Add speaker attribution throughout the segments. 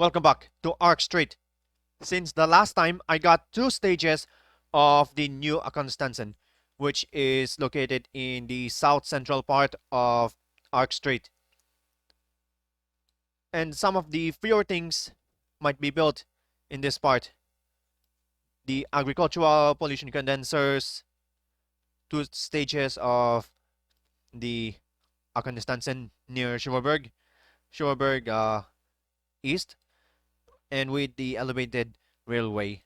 Speaker 1: Welcome back to Arkstraight. Since the last time, I got two stages of the new Aconistansen, which is located in the south central part of Arkstraight. And some of the fewer things might be built in this part. The agricultural pollution condensers, two stages of the Aconistansen near Silksburg East, and with the elevated railway.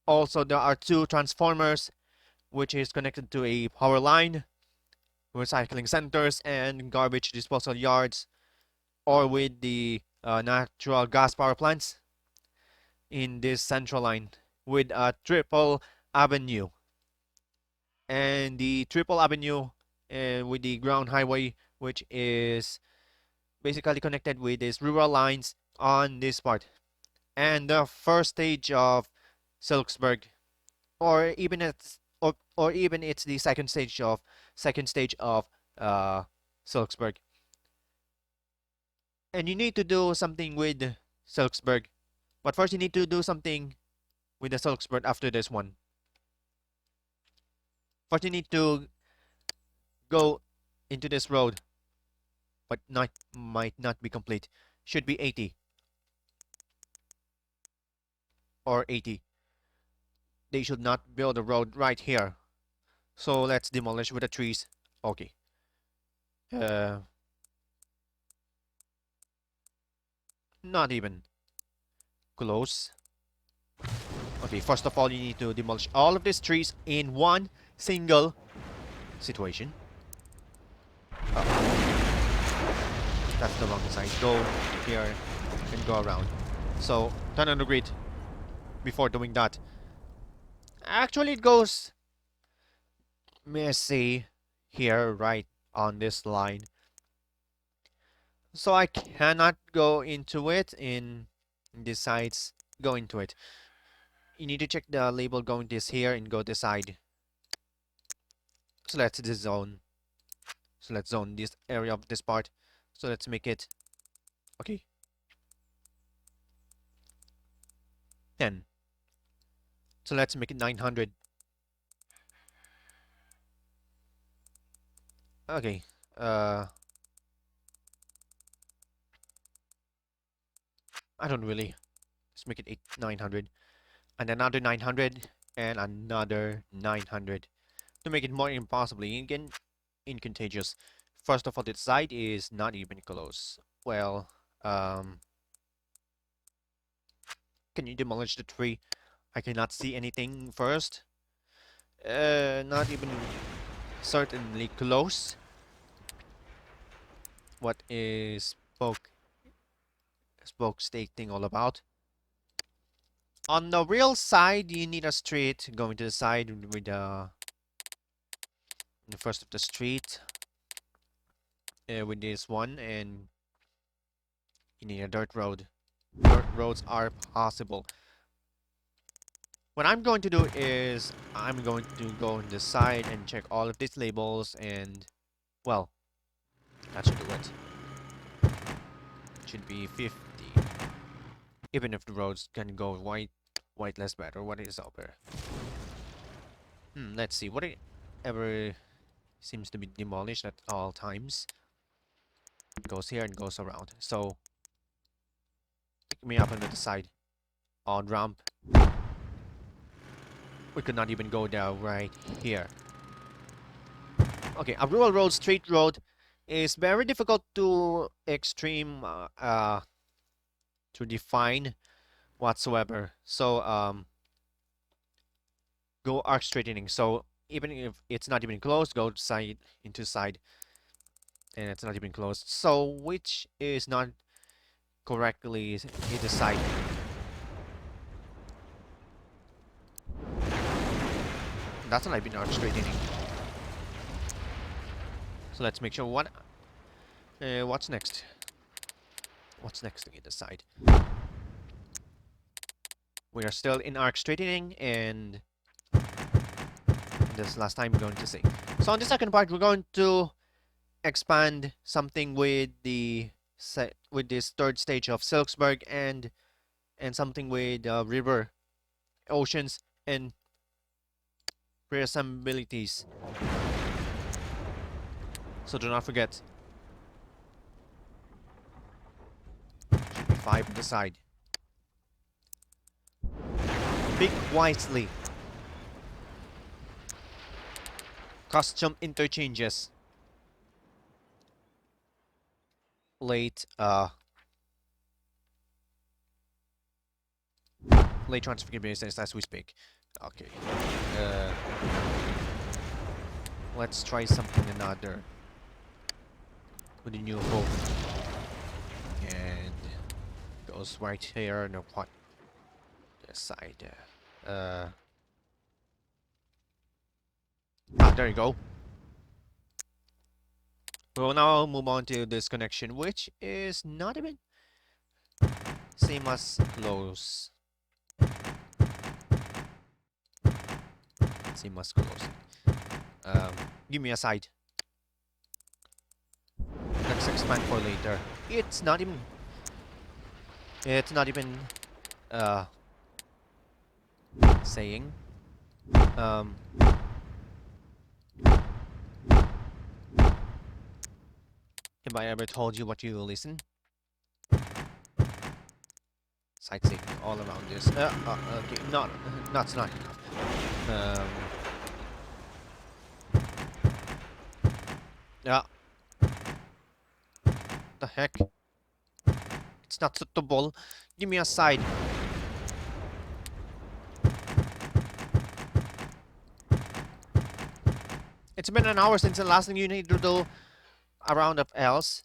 Speaker 1: Also, there are two transformers which is connected to a power line, recycling centers, and garbage disposal yards, or with the natural gas power plants in this central line with a triple avenue. And the triple avenue with the ground highway, which is basically connected with these rural lines on this part. And the first stage of Silksburg, or even it's the second stage of Silksburg. And you need to do something with Silksburg, but first you need to do something with the Silksburg after this one. First you need to go into this road, but might not be complete. Should be 80 or 80. They should not build a road right here. So let's demolish with the trees. Okay. Not even close. Okay, first of all, you need to demolish all of these trees in one single situation. That's the wrong side. Go here and go around. So turn on the grid before doing that. Actually, it goes messy here, right on this line. So I cannot go into it in these sides. Go into it. You need to check the label going this here and go this side. So let's this zone. So let's zone this area of this part. So let's make it okay. 10. So let's make it 900. Okay. I don't really. Let's make it 900. And another 900 and another 900 to make it more impossibly incontagious. First of all, this side is not even close. Well, can you demolish the tree? I cannot see anything first. Not even certainly close. What is spoke state thing all about? On the real side, you need a street going to the side with the first of the street with this one, and you need a dirt road. Dirt roads are possible. What I'm going to do is I'm going to go on the side and check all of these labels, and well, that should do it. It should be 50. Even if the roads can go white less better. What is over? Let's see. Whatever seems to be demolished at all times goes here and goes around. So pick me up on the side. On ramp. We could not even go there right here. Okay, a rural road, straight road is very difficult to to define whatsoever. So go arc straightening. So even if it's not even close, go side into side, and it's not even close. So which is not correctly either side. That's not even arc straightening. So let's make sure what's next. What's next to either side? We are still in arc straightening, and this last time we're going to see. So on the second part, we're going to expand something with the with this third stage of Silksburg and something with river, oceans, and reassembilities. So do not forget. Should be 5 on the side. Pick wisely. Custom interchanges. Late transfer business as we speak. Okay. Let's try something another. With a new hope. And goes right here. No what? This side. There you go. We'll now move on to this connection, which is not even same as close. Same as close. Give me a side. Let's expand for later. It's not even saying have I ever told you what you listen? Sightseeing all around this. Okay, that's not enough. Yeah. The heck? It's not suitable. Give me a side. It's been an hour since the last thing you need to do a round of else.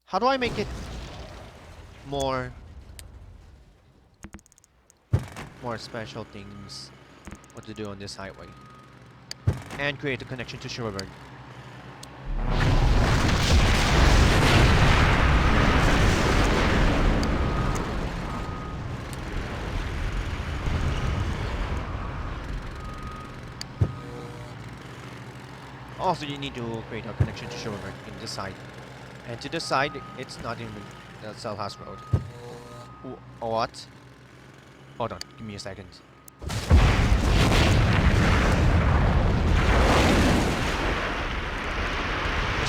Speaker 1: How do I make it more special things what to do on this highway and create a connection to Shoreburn? Also, you need to create a connection to Shoreburn in this side. And to this side, it's not even the Selhas Road. What? Hold on, give me a second. There's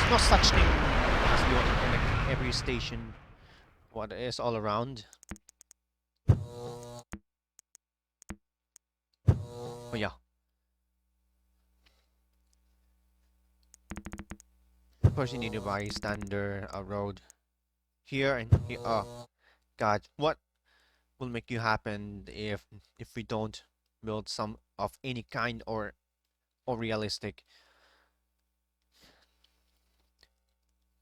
Speaker 1: no such thing as you want to connect every station. What is all around. Oh yeah. Of course, you need to buy standard road here and here. Oh, God, what will make you happen if we don't build some of any kind or realistic?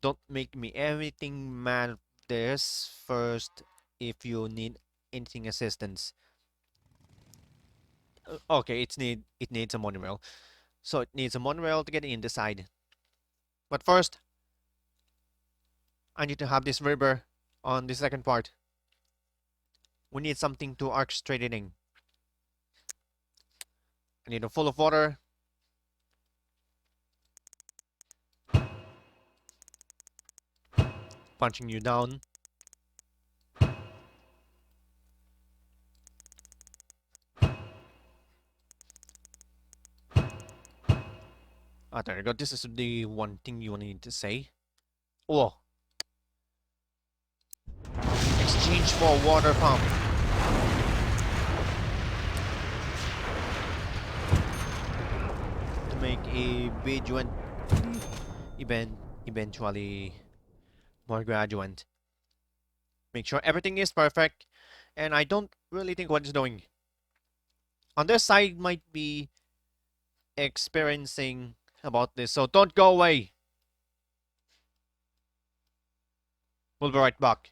Speaker 1: Don't make me everything mad. This first, if you need anything assistance. Okay, it needs a monorail, so it needs a monorail to get in the side. But first, I need to have this river on the second part. We need something to Arkstraight it in. I need a full of water. Punching you down. Ah, there you go. This is the one thing you need to say. Oh. Exchange for water pump. To make a graduate eventually more graduate. Make sure everything is perfect. And I don't really think what it's doing. On this side might be experiencing about this, so don't go away. We'll be right back.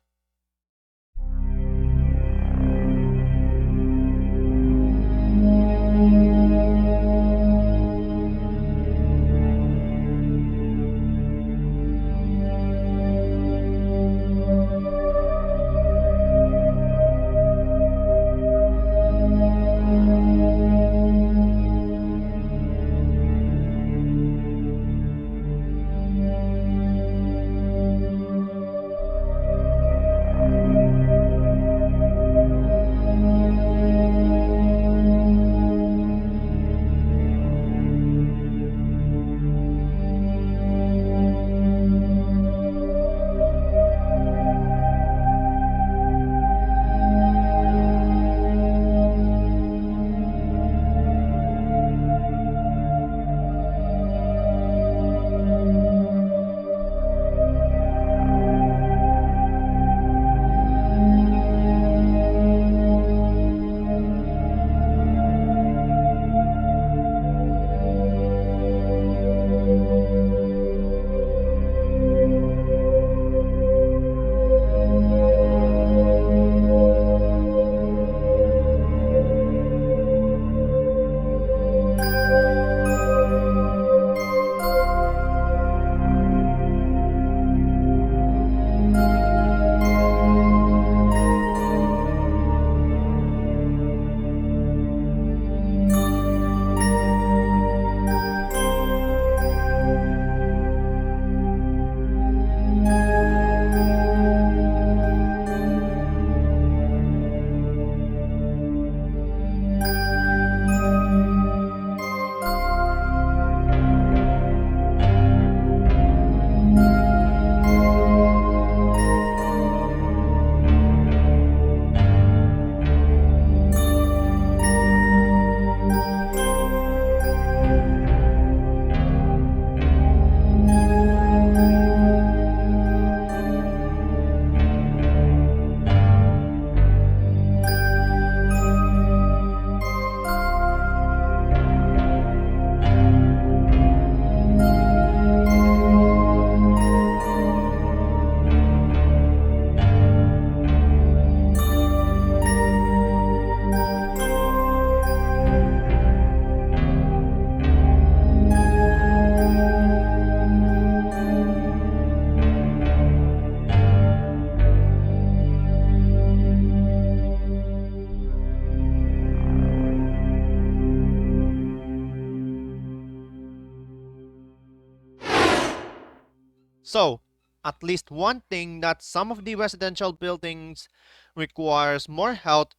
Speaker 1: So, at least one thing that some of the residential buildings requires more help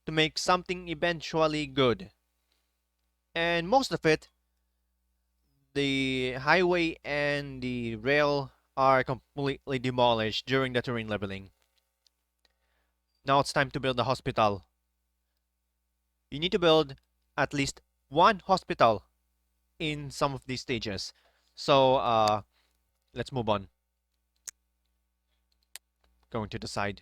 Speaker 1: to make something eventually good. And most of it, the highway and the rail are completely demolished during the terrain leveling. Now it's time to build a hospital. You need to build at least one hospital in some of these stages. So let's move on. Going to the side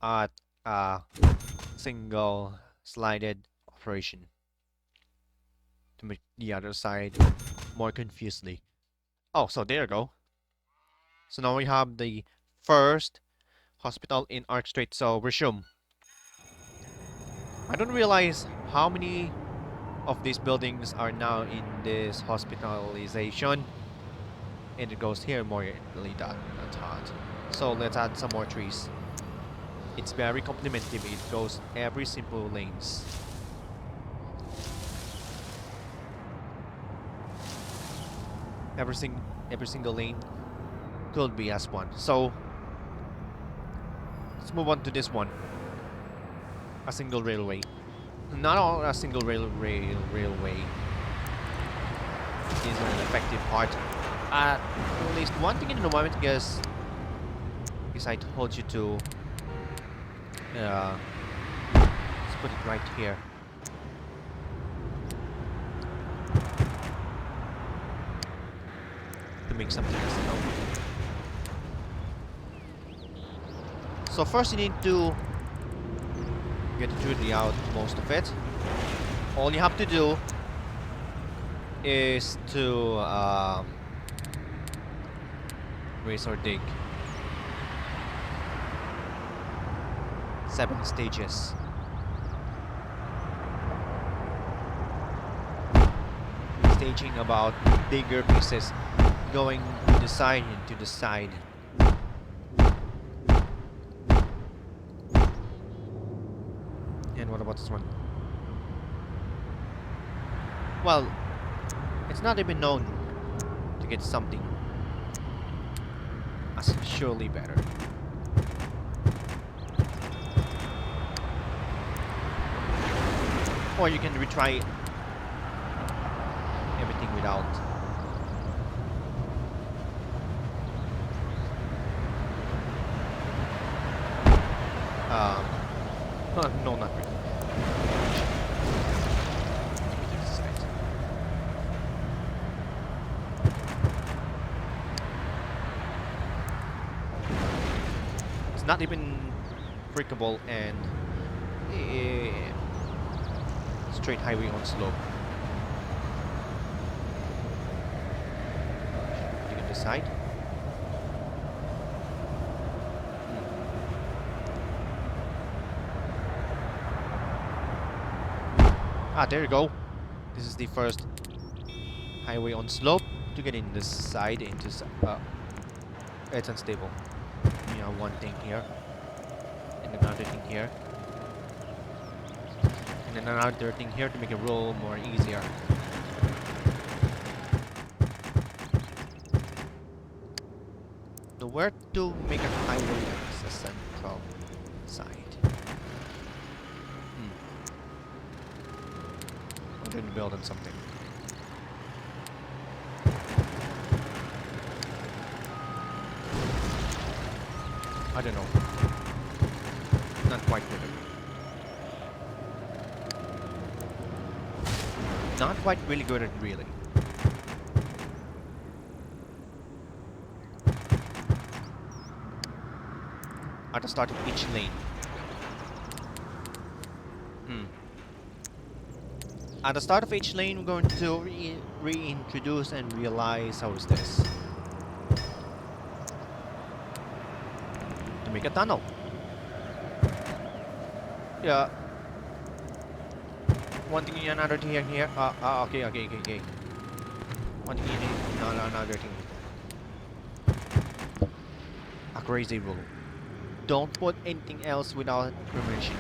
Speaker 1: at a single slided operation to make the other side more confusedly. Oh, so there you go. So now we have the first hospital in Arkstraight. So resume. I don't realize how many of these buildings are now in this hospitalization, and it goes here more easily than I thought. So let's add some more trees. It's very complementary. It goes every simple lanes. Every single lane could be as one. So let's move on to this one. A single railway. Not all a single railway is an effective part. At least one thing in the moment, guess, is I told you to let's put it right here. To make something as well. So first you need to get the out most of it. All you have to do is to raise or dig. 7 stages. Staging about bigger pieces going to the side and to the side. And what about this one? Well, it's not even known to get something as surely better. Or you can retry everything without. No, not really. It's not even breakable and straight highway on slope. You can decide. Ah, there you go. This is the first highway on slope to get in this side into it's unstable. You know, one thing here and another thing here and then another thing here to make it roll more easier. So where to make a highway as a central side? I'm going to build on something. I don't know. Not quite good at it. Not quite really good at it, really. At the start of each lane. At the start of each lane, we're going to reintroduce and realize how is this. To make a tunnel. Yeah. One thing, another thing here. Okay. One thing, another thing. A crazy rule. Don't put anything else without permission.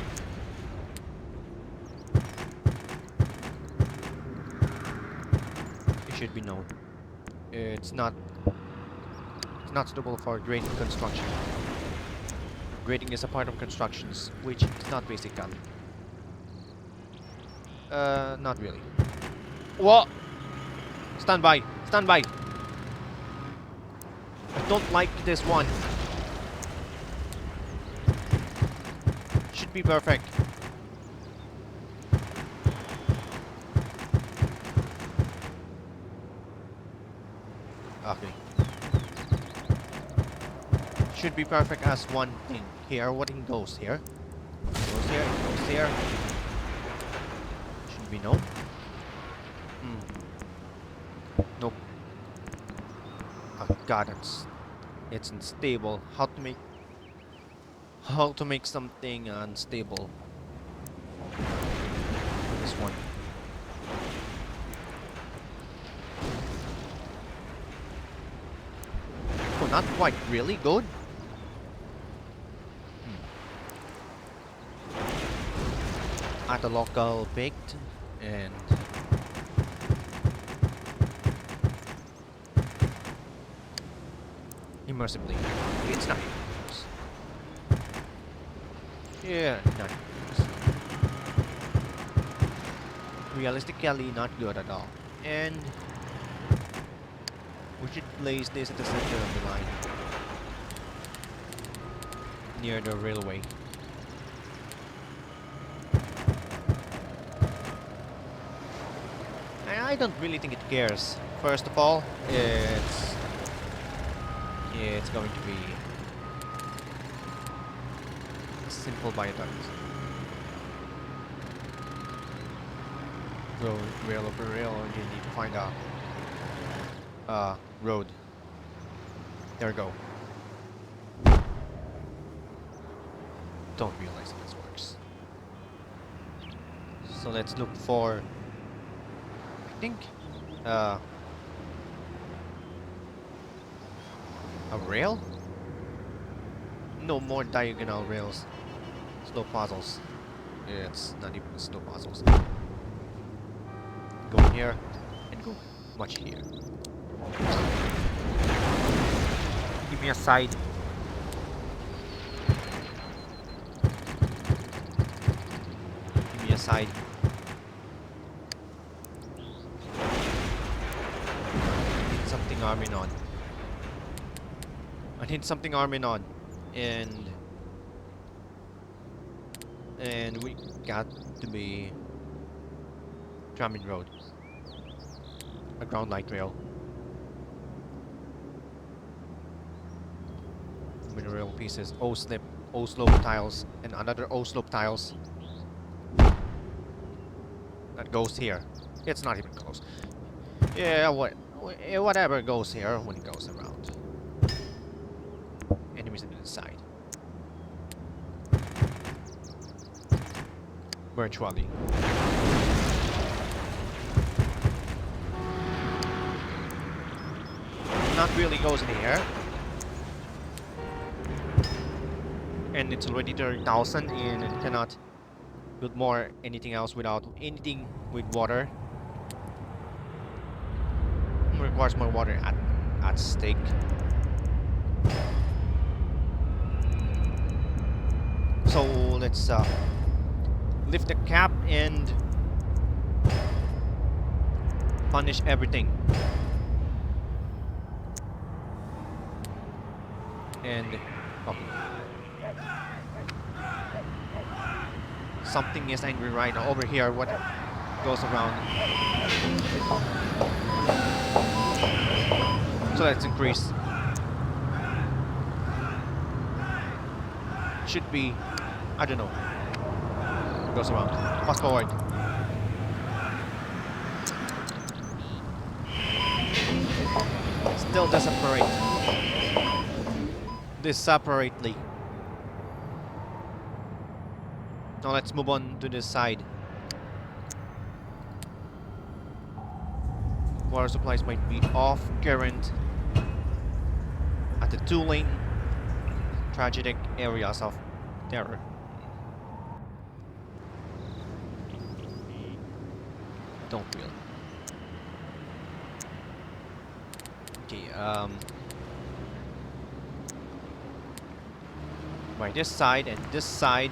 Speaker 1: It should be known. It's not suitable for grading construction. Grading is a part of constructions, which is not basically. Not really. Whoa! Stand by! Stand by! I don't like this one. Should be perfect. Okay. Should be perfect as one thing. Here, what thing goes here? Goes here, it goes here. Should be no. Nope. Oh god, it's unstable. How to make something unstable? This one. Oh, not quite really good. At the local baked and immersively. It's not even close. Yeah, not even close. Realistically, not good at all. And we should place this at the center of the line, near the railway. I don't really think it cares. First of all, it's going to be simple viaduct. Go rail over rail, and you need to find a road. There we go. Don't realize how this works. So let's look for, I think, a rail? No more diagonal rails. Slow puzzles. It's not even slow puzzles. Go here and go much here. Give me a side. Give me a side. I need something arming on. I need something arming on. And we got to be Tramin Road. A ground light rail. Mineral pieces, O-slip, O-slope tiles, and another O-slope tiles. That goes here. It's not even close. Yeah, whatever goes here when it goes around. Enemies on the inside. Virtually. Not really goes in here. And it's already 30,000 and it cannot build more anything else without anything with water. It requires more water at stake. So let's lift the cap and punish everything. And oh. Something is angry right over here. What goes around? So let's increase. Should be, I don't know. Goes around. Fast forward. Still separate. This separately. Now let's move on to this side. Water supplies might be off current at the two-lane tragic areas of terror. Don't really. Okay, by this side and this side.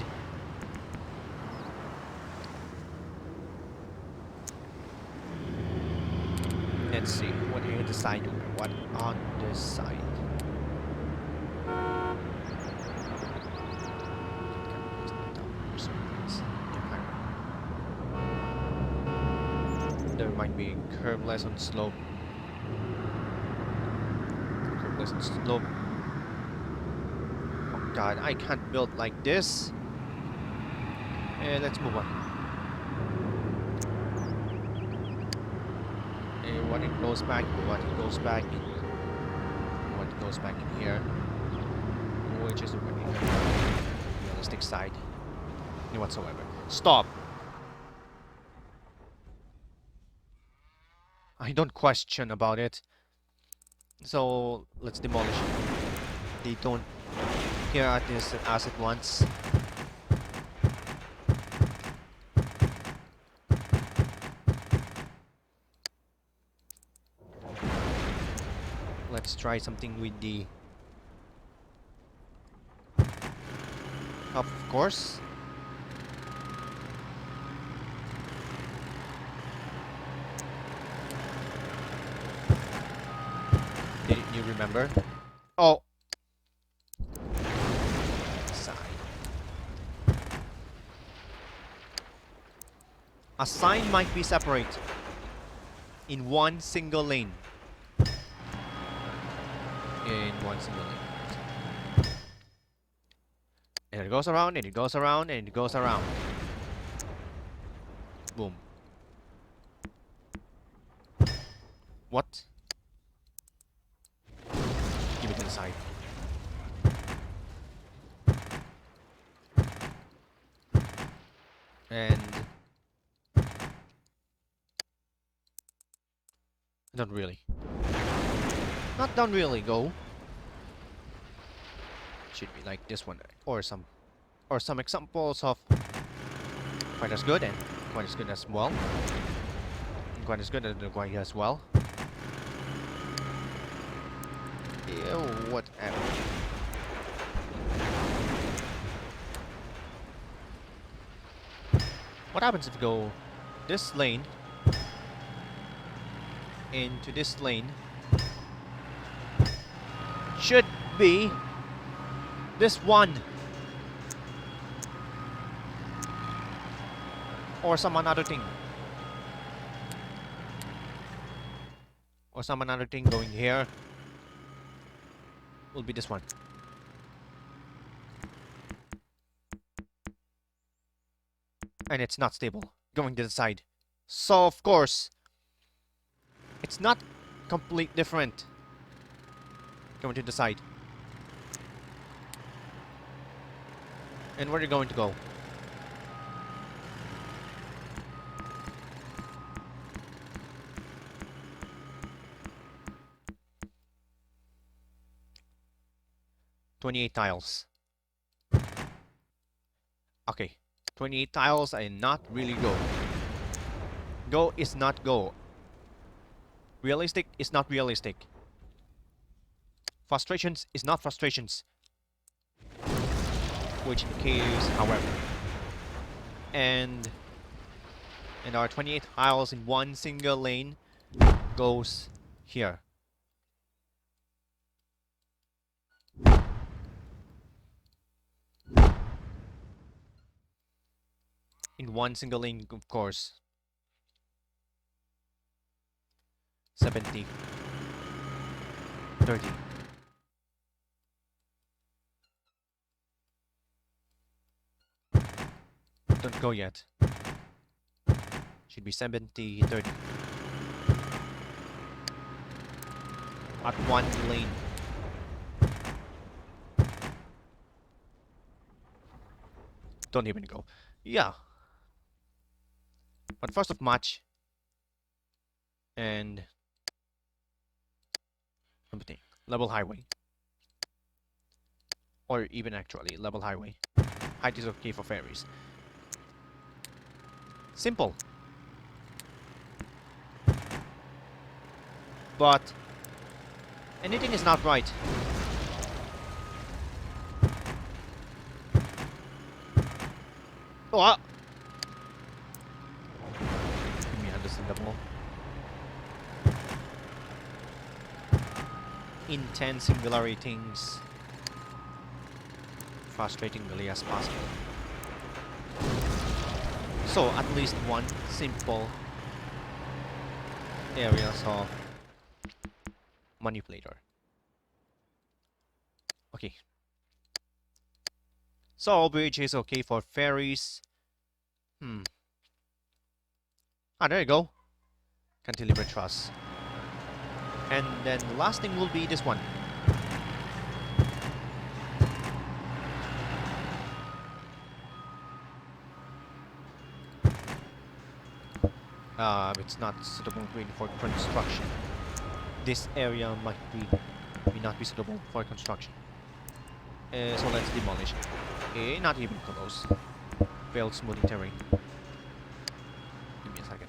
Speaker 1: Let's see, what here the side door? What on this side? There might be curbless on slope. Curbless on slope. Oh god, I can't build like this. Let's move on. What it goes back, what it goes back, what goes back in here, which is the realistic side whatsoever. Stop! I don't question about it. So let's demolish it. They don't care at this asset once. Let's try something with the of course. Didn't you remember? Oh! Side. A sign might be separate in one single lane. In one single lane. And it goes around, and it goes around, and it goes around. Boom. What? Give it to the side. And not really. Not really go. Should be like this one, or some examples of quite as good and quite as good as well. And quite as good and quite as well. Ew, whatever. What happens if you go this lane into this lane? Should be this one or some another thing, or some another thing going here will be this one. And it's not stable going to the side, so of course it's not complete different going to the side. And where are you going to go? "28 tiles. Okay, 28 tiles and not really go. Go is not go. Realistic is not realistic. Frustrations is not frustrations. Which in the case, however. And our 28 tiles in one single lane goes here. In one single lane, of course. 70. 30. Don't go yet. Should be 70, 30. At one lane. Don't even go. Yeah. But first of match. And something. Level highway. Or even actually, level highway. Height is okay for ferries. Simple. But Anything is not right. Oh! Give me understandable. Intense singularity things. Frustratingly as possible. So, at least one simple areas of manipulator. Okay. So, bridge is okay for ferries. Ah, there you go. Cantilever truss. And then the last thing will be this one. It's not suitable for construction. This area may not be suitable for construction. So let's demolish it. Okay, not even close. Failed smoothing terrain. Give me a second.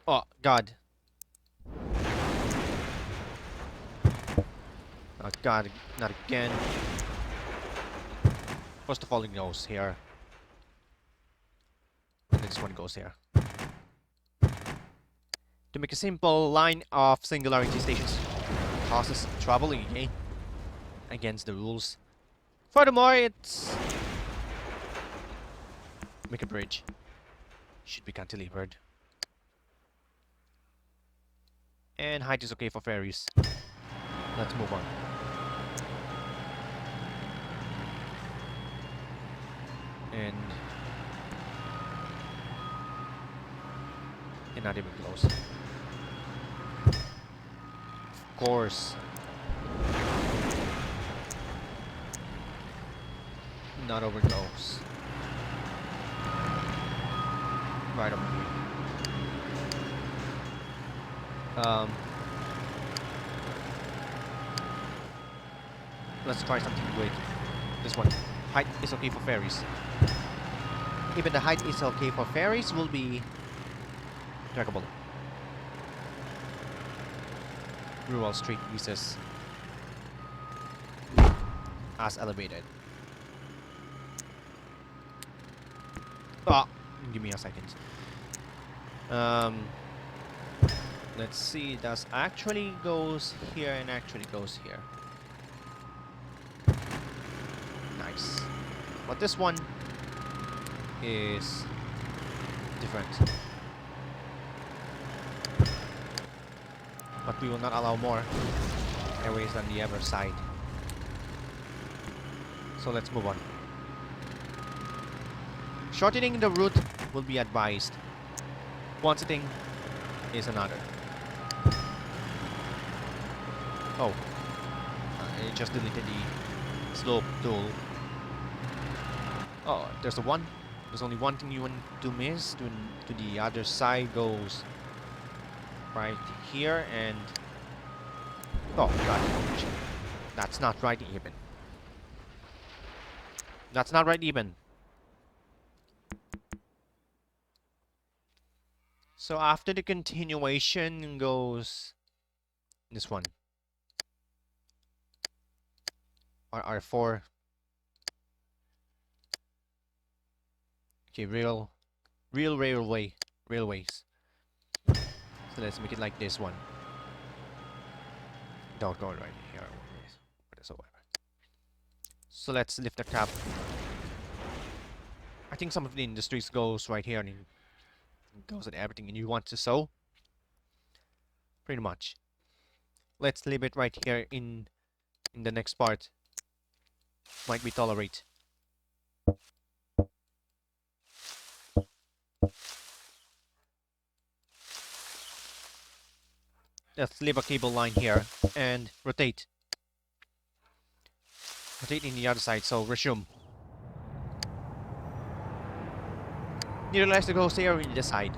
Speaker 1: Oh, God. Oh, God, not again. First of all, it goes here. And this one goes here. To make a simple line of singularity stations causes trouble again against the rules. Furthermore, it's... Make a bridge. Should be cantilevered. And height is okay for ferries. Let's move on. And not even close. Of course. Not over close. Right over here. Let's try something with this one. Height is okay for ferries. Even the height is okay for ferries will be trackable. Rural street uses as elevated. Ah, give me a second. Let's see. Does actually goes here and actually goes here. Nice. But this one is different. But we will not allow more airways on the other side. So let's move on. Shortening the route will be advised. Quantity is another. Oh, I just deleted the slope tool. Oh, there's there's only one thing you want to miss. To the other side goes right here and... Oh, God. That's not right even. That's not right even. So after the continuation goes this one. R4. Okay, railways. So let's make it like this one. Don't go right here. Whatsoever. So let's lift the cap. I think some of the industries goes right here and it goes at everything and you want to sow. Pretty much. Let's leave it right here in the next part. Might we tolerate. Let's leave a cable line here and rotate. Rotate in the other side, so resume. Neutralize the ghost here in the side.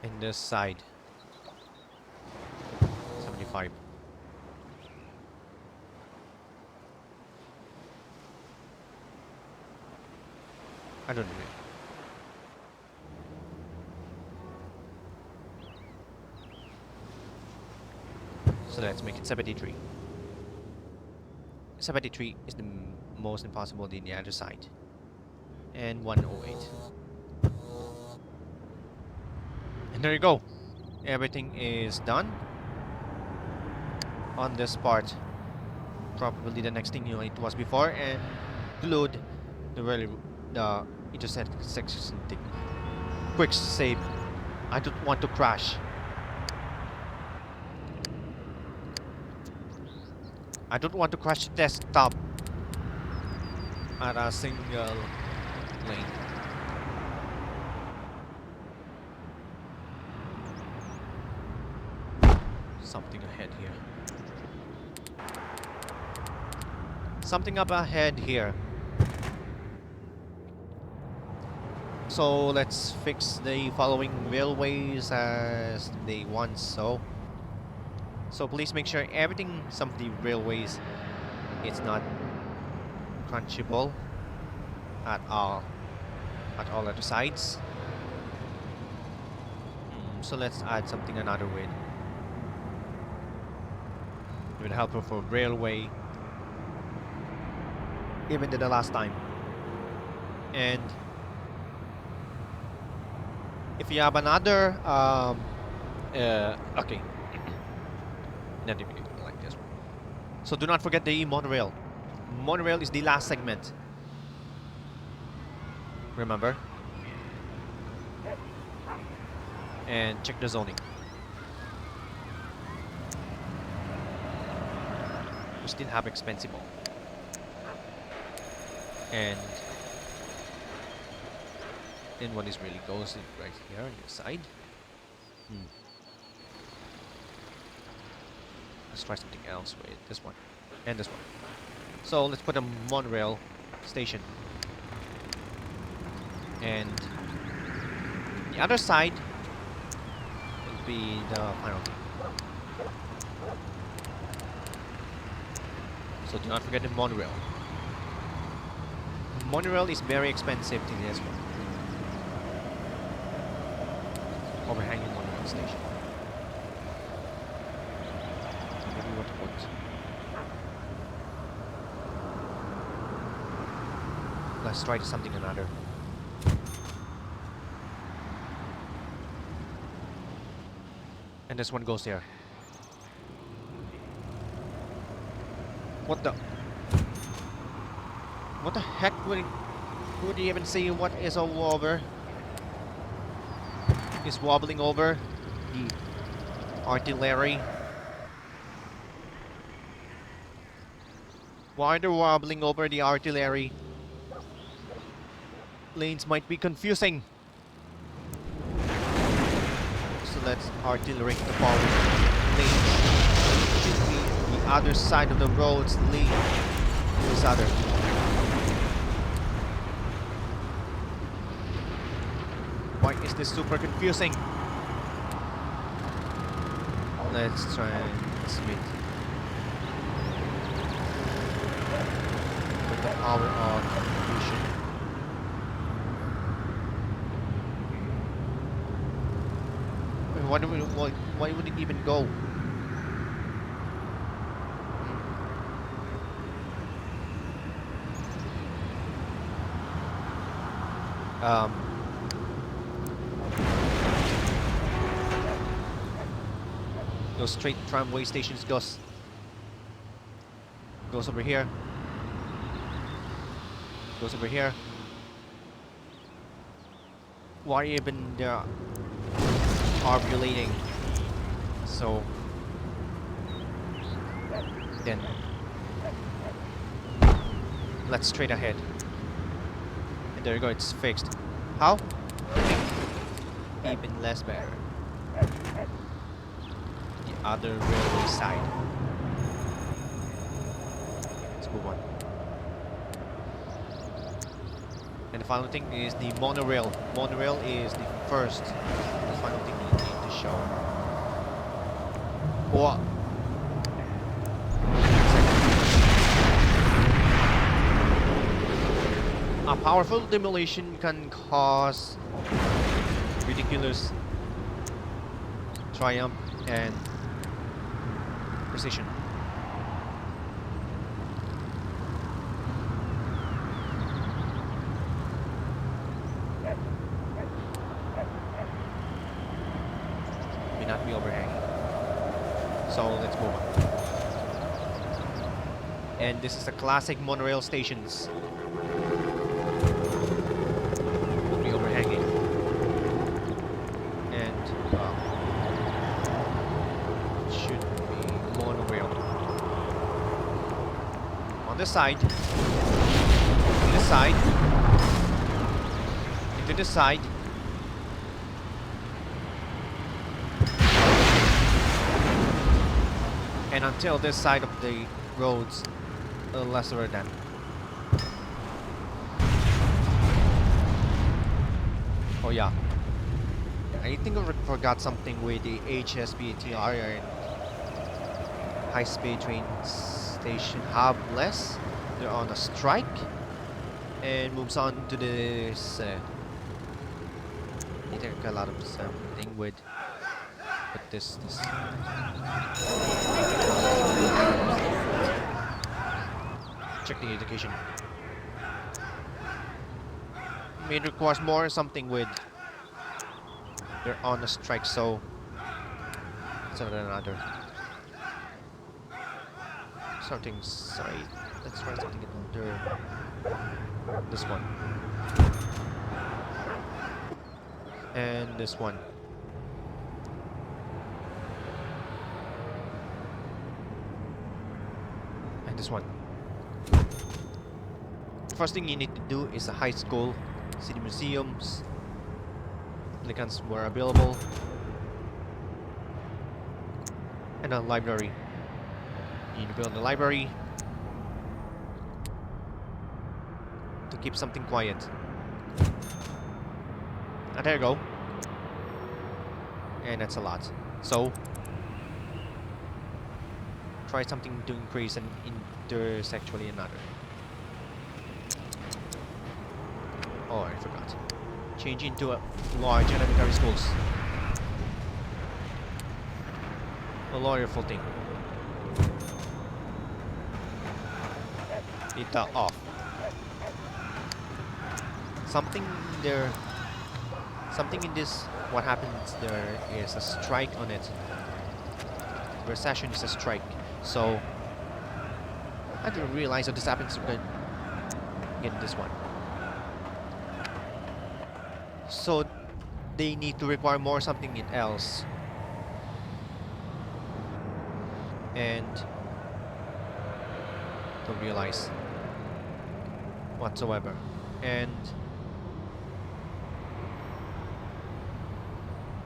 Speaker 1: And in this side. 75. I don't know. So let's make it 73. 73 is the most impossible in the other side. And 108. And there you go. Everything is done on this part. Probably the next thing it was before, and glued the intersection thing. Quick save. I don't want to crash. I don't want to crash the desktop at a single lane. Something ahead here. Something up ahead here. So let's fix the following railways as they want so. So please make sure some of the railways, it's not crunchable at all other sides. So let's add something another way. It will help for railway, even to the last time. And if you have another okay, not even like this one. So do not forget the monorail. Monorail is the last segment, remember? And check the zoning. We still have expensive mall. And then what is really goes right here on your side. Let's try something else with this one and this one. So let's put a monorail station, and the other side will be the final thing. So do not forget the monorail. Monorail is very expensive in this one. Overhanging monorail station. Maybe what to put. Let's try something another. And this one goes there. What the? What the heck would you even see what is over? Is wobbling over the artillery. Why they're wobbling over the artillery? Lanes might be confusing. So let's artillery the following lane. Should be the other side of the road's lane. This other. Why is this super confusing? Let's try and submit. With the power of fusion. Why would it even go? Those straight tramway stations goes over here. Goes over here. Why even they are ovulating? So then let's straight ahead. And there you go, it's fixed. How? Even less better. The other railway side. Let's move on. And the final thing is the monorail. Monorail is the final thing we need. What? A powerful demolition can cause ridiculous triumph and precision. May not be overhanging. So let's move on. And this is the classic monorail stations. Will be overhanging. And it should be monorail. On this side. On this side. Into this side. And until this side of the roads lesser than. Oh yeah. I think I forgot something with the HSBTR and high-speed train station have less. They're on a strike and moves on to this. I think a lot of something with. But this. Check the education. It requires more something with. They're on a strike, so another. Something. Sorry, let's try something another. This one. And this one. And this one. First thing you need to do is a high school, city museums. Applicants were available. And a library. You need to build a library to keep something quiet. And there you go. And that's a lot. So try something to increase and intersexually another. Oh, I forgot. Change into a large elementary schools. A lawyerful thing. It off. Something there. Something in this. What happens there is a strike on it. Recession is a strike. So I didn't realize that this happens. We're gonna get this one. So they need to require more something else. And don't realize whatsoever. And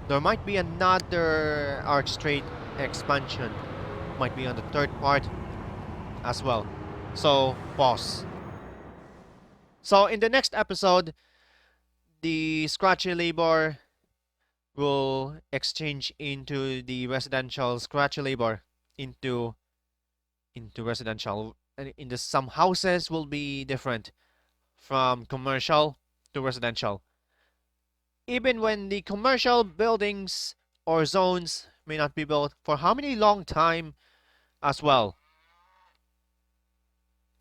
Speaker 1: there might be another Arkstraight expansion. Might be on the third part as well. So pause. So in the next episode, the scratchy labor will exchange into the residential scratchy labor into residential. And in the some houses will be different from commercial to residential. Even when the commercial buildings or zones may not be built for how many long time as well.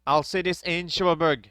Speaker 1: I'll say this in Silksburg.